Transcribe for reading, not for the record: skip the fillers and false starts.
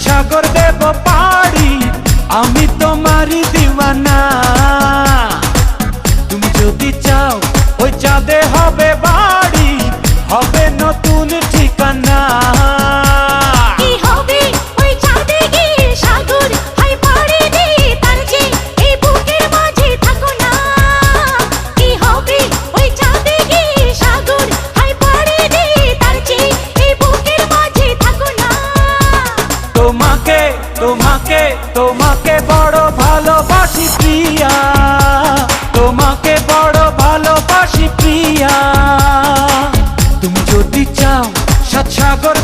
সাগর দেব পাড়ি, আমি তোমারই দিওয়ানা। তুমি যদি চাও ওই চাঁদে হবে বাড়ি, হবে নতুন ঠিকানা। তোমাকে তোমাকে তোমাকে বড় ভালোবাসি প্রিয়া, তোমাকে বড় ভালোবাসি প্রিয়া। তুমি যদি চাও সাত সাগর